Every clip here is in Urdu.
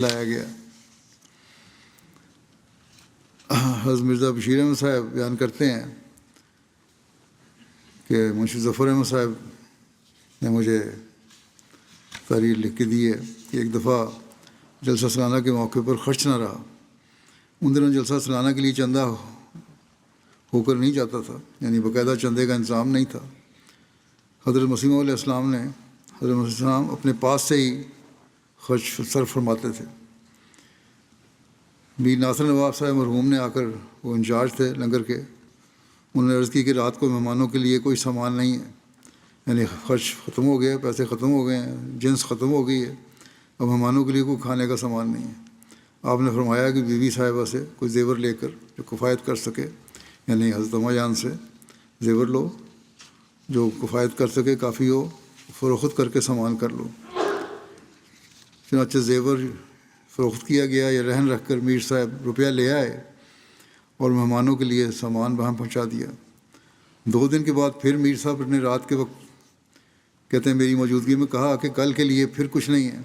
لایا گیا۔ حضرت مرزا بشیر احمد صاحب بیان کرتے ہیں کہ منشی ظفر احمد صاحب نے مجھے تحریر لکھ کے دی ہے کہ ایک دفعہ جلسہ سالانہ کے موقع پر خرچ نہ رہا۔ ان دنوں جلسہ سالانہ کے لیے چندہ ہو کر نہیں جاتا تھا، یعنی باقاعدہ چندے کا انتظام نہیں تھا۔ حضرت مسیح علیہ السلام نے حضرت مسیح السلام اپنے پاس سے ہی خرچ صرف فرماتے تھے۔ میر ناصر نواب صاحب مرحوم نے آ کر، وہ انچارج تھے لنگر کے، انہوں نے عرض کی کہ رات کو مہمانوں کے لیے کوئی سامان نہیں ہے، یعنی خرچ ختم ہو گیا، پیسے ختم ہو گئے ہیں، جنس ختم ہو گئی ہے، اب مہمانوں کے لیے کوئی کھانے کا سامان نہیں ہے۔ آپ نے فرمایا کہ بیوی صاحبہ سے کوئی زیور لے کر جو کفایت کر سکے، یعنی حضرت اماں جان سے زیور لو جو کفایت کر سکے، کافی ہو، فروخت کر کے سامان کر لو۔ چنانچہ زیور فروخت کیا گیا یا رہن رکھ کر میر صاحب روپیہ لے آئے اور مہمانوں کے لیے سامان وہاں پہنچا دیا۔ 2 دن کے بعد پھر میر صاحب نے رات کے وقت کہتے ہیں میری موجودگی میں کہا کہ کل کے لیے پھر کچھ نہیں ہے،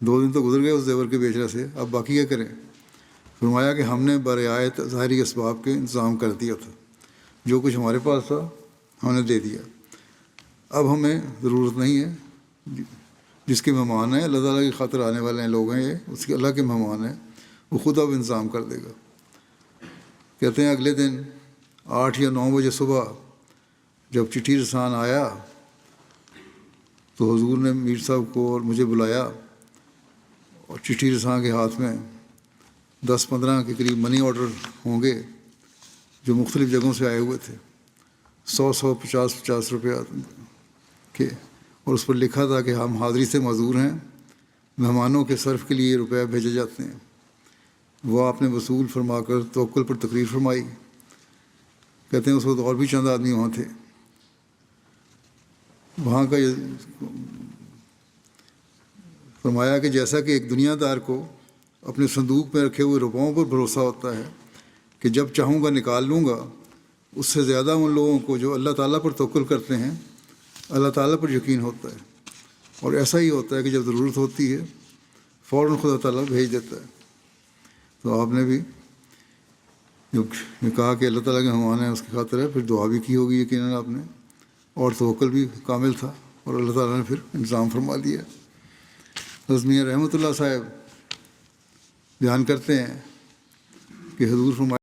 2 دن تو گزر گئے اس زیور کے بیچنے سے، اب باقی کیا کریں؟ فرمایا کہ ہم نے برعایت ظاہری اسباب کے انتظام کر دیا تھا، جو کچھ ہمارے پاس تھا ہم نے دے دیا، اب ہمیں ضرورت نہیں ہے۔ جس کے مہمان ہیں اللہ تعالیٰ کی خاطر آنے والے ہیں لوگ ہیں، یہ اس کے اللہ کے مہمان ہیں، وہ خود اب انتظام کر دے گا۔ کہتے ہیں اگلے دن 8 یا 9 بجے صبح جب چٹھی رسان آیا تو حضور نے میر صاحب کو اور مجھے بلایا، اور چٹھی رساں کے ہاتھ میں 10-15 کے قریب منی آرڈر ہوں گے جو مختلف جگہوں سے آئے ہوئے تھے، 100 50 روپیہ کے، اور اس پر لکھا تھا کہ ہم حاضری سے معذور ہیں، مہمانوں کے صرف کے لیے روپیہ بھیجے جاتے ہیں۔ وہ آپ نے وصول فرما کر توکل پر تقریر فرمائی۔ کہتے ہیں اس وقت اور بھی چند آدمی وہاں تھے۔ وہاں کا یہ فرمایا کہ جیسا کہ ایک دنیا دار کو اپنے صندوق میں رکھے ہوئے روپوں پر بھروسہ ہوتا ہے کہ جب چاہوں گا نکال لوں گا، اس سے زیادہ ان لوگوں کو جو اللہ تعالیٰ پر توکل کرتے ہیں اللہ تعالیٰ پر یقین ہوتا ہے، اور ایسا ہی ہوتا ہے کہ جب ضرورت ہوتی ہے فوراً خدا تعالیٰ بھیج دیتا ہے۔ تو آپ نے بھی جو کہا کہ اللہ تعالیٰ کے مہمان ہیں اس کی خاطر ہے، پھر دعا بھی کی ہوگی یقیناً آپ نے، اور توکل بھی کامل تھا، اور اللہ تعالیٰ نے پھر انتظام فرما دیا۔ حضرت میاں رحمۃ اللہ صاحب بیان کرتے ہیں کہ حضور فرمایا